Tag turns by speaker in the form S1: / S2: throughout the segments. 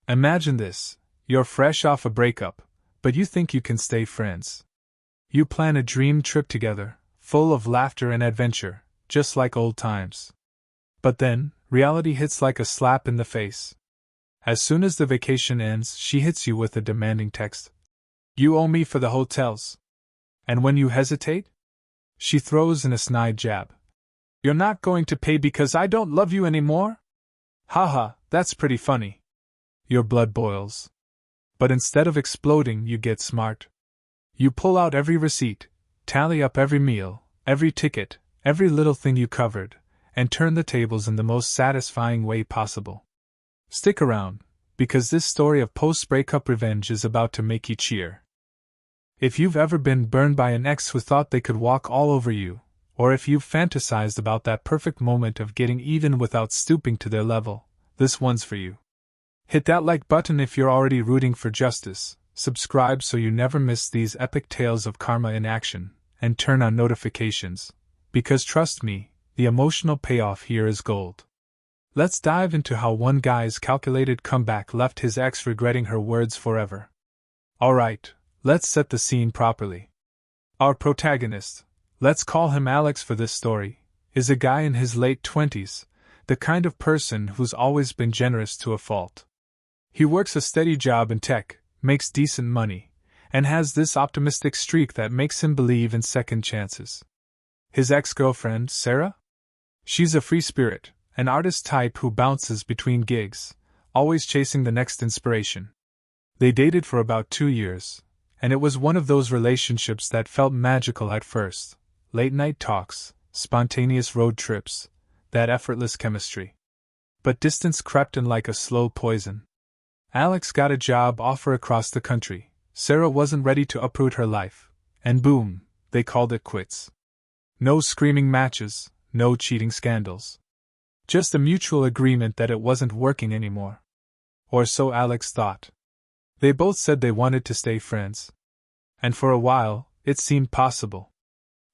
S1: Imagine this: you're fresh off a breakup, but you think you can stay friends. You plan a dream trip together, full of laughter and adventure, just like old times. But then, reality hits like a slap in the face. As soon as the vacation ends, she hits you with a demanding text. You owe me for the hotels. And when you hesitate, she throws in a snide jab. You're not going to pay because I don't love you anymore? Haha, that's pretty funny. Your blood boils. But instead of exploding, you get smart. You pull out every receipt, tally up every meal, every ticket, every little thing you covered, and turn the tables in the most satisfying way possible. Stick around, because this story of post-breakup revenge is about to make you cheer. If you've ever been burned by an ex who thought they could walk all over you, or if you've fantasized about that perfect moment of getting even without stooping to their level, this one's for you. Hit that like button if you're already rooting for justice, subscribe so you never miss these epic tales of karma in action, and turn on notifications, because trust me, the emotional payoff here is gold. Let's dive into how one guy's calculated comeback left his ex regretting her words forever. Alright, let's set the scene properly. Our protagonist, let's call him Alex for this story, is a guy in his late 20s, the kind of person who's always been generous to a fault. He works a steady job in tech, makes decent money, and has this optimistic streak that makes him believe in second chances. His ex-girlfriend, Sarah? She's a free spirit, an artist type who bounces between gigs, always chasing the next inspiration. They dated for about 2 years, and it was one of those relationships that felt magical at first. Late-night talks, spontaneous road trips, that effortless chemistry. But distance crept in like a slow poison. Alex got a job offer across the country, Sarah wasn't ready to uproot her life, and boom, they called it quits. No screaming matches, no cheating scandals. Just a mutual agreement that it wasn't working anymore. Or so Alex thought. They both said they wanted to stay friends. And for a while, it seemed possible.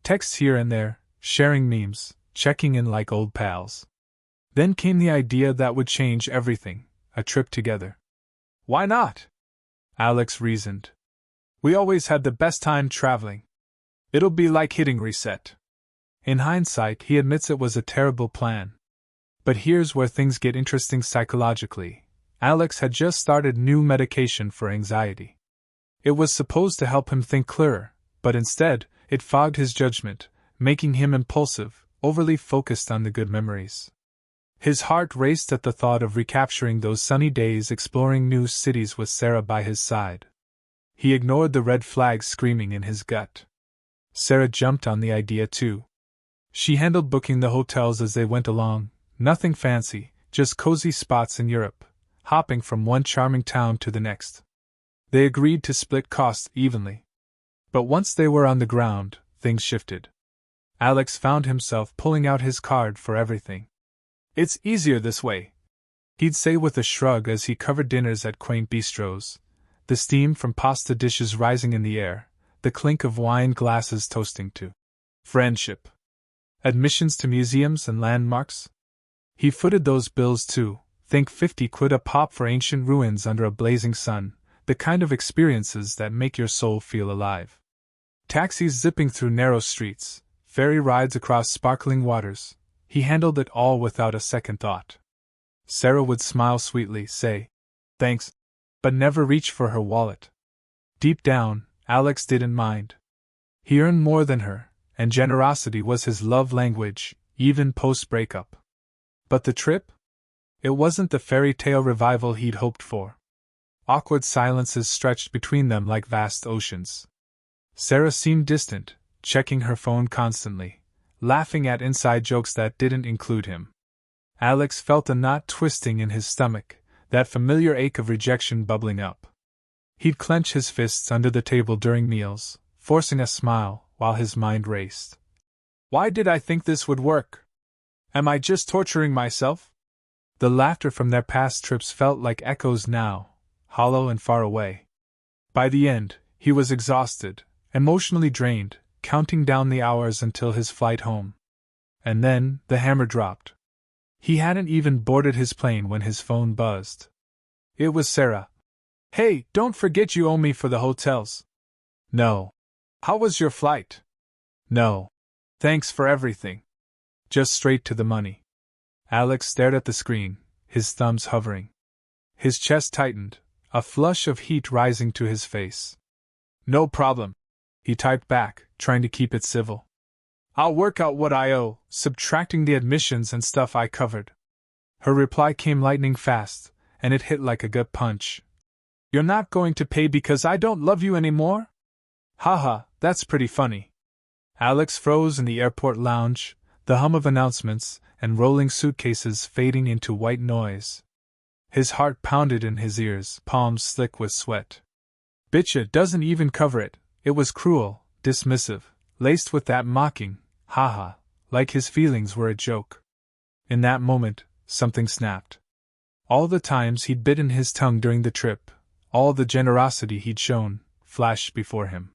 S1: Texts here and there, sharing memes, checking in like old pals. Then came the idea that would change everything, a trip together. Why not? Alex reasoned. We always had the best time traveling. It'll be like hitting reset. In hindsight, he admits it was a terrible plan. But here's where things get interesting psychologically. Alex had just started new medication for anxiety. It was supposed to help him think clearer, but instead, it fogged his judgment, making him impulsive, overly focused on the good memories. His heart raced at the thought of recapturing those sunny days exploring new cities with Sarah by his side. He ignored the red flags screaming in his gut. Sarah jumped on the idea too. She handled booking the hotels as they went along, nothing fancy, just cozy spots in Europe, hopping from one charming town to the next. They agreed to split costs evenly. But once they were on the ground, things shifted. Alex found himself pulling out his card for everything. It's easier this way, he'd say with a shrug as he covered dinners at quaint bistros, the steam from pasta dishes rising in the air, the clink of wine glasses toasting to friendship. Admissions to museums and landmarks? He footed those bills too, think 50 quid a pop for ancient ruins under a blazing sun, the kind of experiences that make your soul feel alive. Taxis zipping through narrow streets, ferry rides across sparkling waters. He handled it all without a second thought. Sarah would smile sweetly, say, thanks, but never reach for her wallet. Deep down, Alex didn't mind. He earned more than her, and generosity was his love language, even post-breakup. But the trip? It wasn't the fairy tale revival he'd hoped for. Awkward silences stretched between them like vast oceans. Sarah seemed distant, checking her phone constantly, laughing at inside jokes that didn't include him. Alex felt a knot twisting in his stomach, that familiar ache of rejection bubbling up. He'd clench his fists under the table during meals, forcing a smile while his mind raced. Why did I think this would work? Am I just torturing myself? The laughter from their past trips felt like echoes now, hollow and far away. By the end, he was exhausted, emotionally drained, counting down the hours until his flight home. And then, the hammer dropped. He hadn't even boarded his plane when his phone buzzed. It was Sarah. Hey, don't forget you owe me for the hotels. No. How was your flight? No. Thanks for everything. Just straight to the money. Alex stared at the screen, his thumbs hovering. His chest tightened, a flush of heat rising to his face. No problem. He typed back, trying to keep it civil. I'll work out what I owe, subtracting the admissions and stuff I covered. Her reply came lightning fast, and it hit like a gut punch. You're not going to pay because I don't love you anymore? Haha, that's pretty funny. Alex froze in the airport lounge, the hum of announcements and rolling suitcases fading into white noise. His heart pounded in his ears, palms slick with sweat. Bitcha doesn't even cover it. It was cruel, dismissive, laced with that mocking, haha, like his feelings were a joke. In that moment, something snapped. All the times he'd bitten his tongue during the trip, all the generosity he'd shown, flashed before him.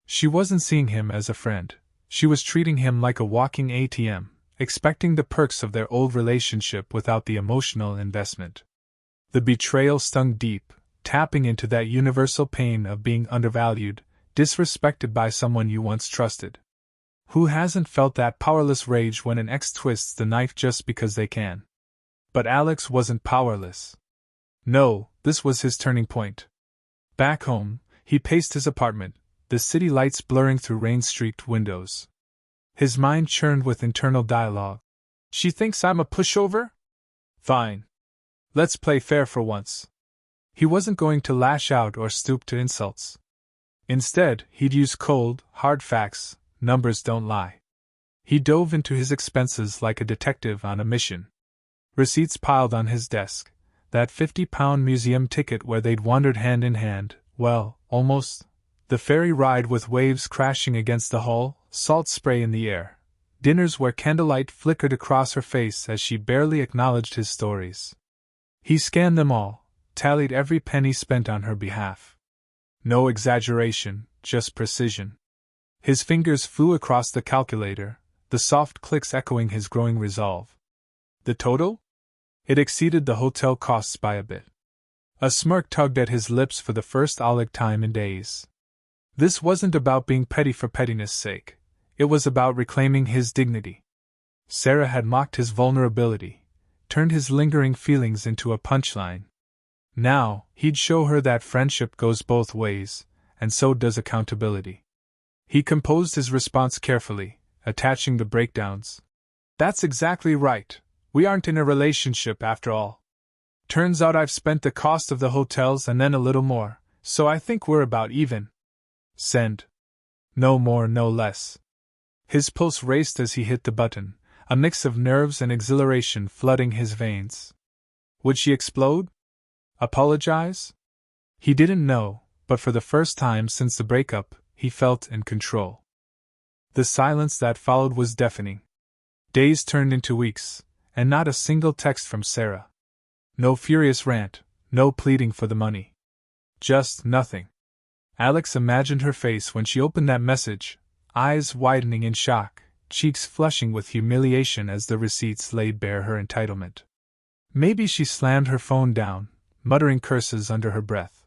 S1: She wasn't seeing him as a friend. She was treating him like a walking ATM, expecting the perks of their old relationship without the emotional investment. The betrayal stung deep, tapping into that universal pain of being undervalued, disrespected by someone you once trusted. Who hasn't felt that powerless rage when an ex twists the knife just because they can? But Alex wasn't powerless. No, this was his turning point. Back home, he paced his apartment, the city lights blurring through rain-streaked windows. His mind churned with internal dialogue. She thinks I'm a pushover? Fine. Let's play fair for once. He wasn't going to lash out or stoop to insults. Instead, he'd use cold, hard facts. Numbers don't lie. He dove into his expenses like a detective on a mission. Receipts piled on his desk. That £50 museum ticket where they'd wandered hand in hand, well, almost. The ferry ride with waves crashing against the hull, salt spray in the air. Dinners where candlelight flickered across her face as she barely acknowledged his stories. He scanned them all, tallied every penny spent on her behalf. No exaggeration, just precision. His fingers flew across the calculator, the soft clicks echoing his growing resolve. The total? It exceeded the hotel costs by a bit. A smirk tugged at his lips for the first time in days. This wasn't about being petty for pettiness' sake. It was about reclaiming his dignity. Sarah had mocked his vulnerability, turned his lingering feelings into a punchline. Now, he'd show her that friendship goes both ways, and so does accountability. He composed his response carefully, attaching the breakdowns. That's exactly right. We aren't in a relationship after all. Turns out I've spent the cost of the hotels and then a little more, so I think we're about even. Send. No more, no less. His pulse raced as he hit the button, a mix of nerves and exhilaration flooding his veins. Would she explode? Apologize? He didn't know, but for the first time since the breakup, he felt in control. The silence that followed was deafening. Days turned into weeks, and not a single text from Sarah. No furious rant, no pleading for the money. Just nothing. Alex imagined her face when she opened that message, eyes widening in shock, cheeks flushing with humiliation as the receipts laid bare her entitlement. Maybe she slammed her phone down, muttering curses under her breath.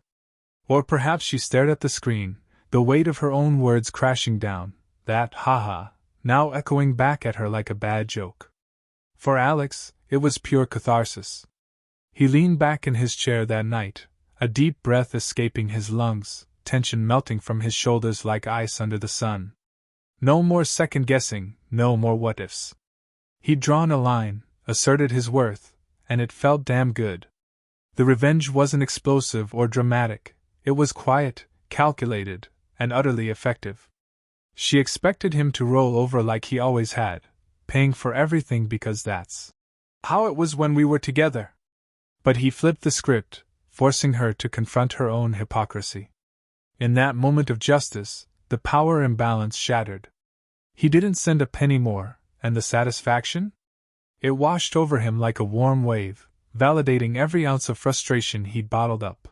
S1: Or perhaps she stared at the screen, the weight of her own words crashing down, that ha-ha, now echoing back at her like a bad joke. For Alex, it was pure catharsis. He leaned back in his chair that night, a deep breath escaping his lungs, tension melting from his shoulders like ice under the sun. No more second-guessing, no more what-ifs. He'd drawn a line, asserted his worth, and it felt damn good. The revenge wasn't explosive or dramatic, it was quiet, calculated, and utterly effective. She expected him to roll over like he always had, paying for everything because that's how it was when we were together. But he flipped the script, forcing her to confront her own hypocrisy. In that moment of justice, the power imbalance shattered. He didn't send a penny more, and the satisfaction? It washed over him like a warm wave, validating every ounce of frustration he'd bottled up.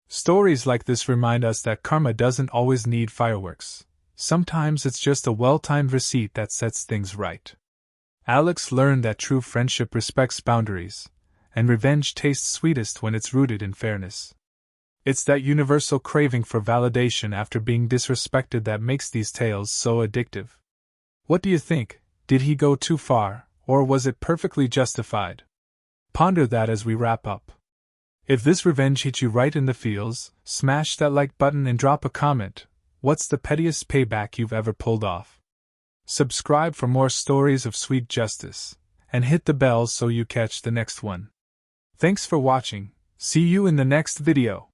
S1: Stories like this remind us that karma doesn't always need fireworks. Sometimes it's just a well-timed receipt that sets things right. Alex learned that true friendship respects boundaries, and revenge tastes sweetest when it's rooted in fairness. It's that universal craving for validation after being disrespected that makes these tales so addictive. What do you think? Did he go too far, or was it perfectly justified? Ponder that as we wrap up. If this revenge hit you right in the feels, smash that like button and drop a comment. What's the pettiest payback you've ever pulled off? Subscribe for more stories of sweet justice, and hit the bell so you catch the next one. Thanks for watching. See you in the next video.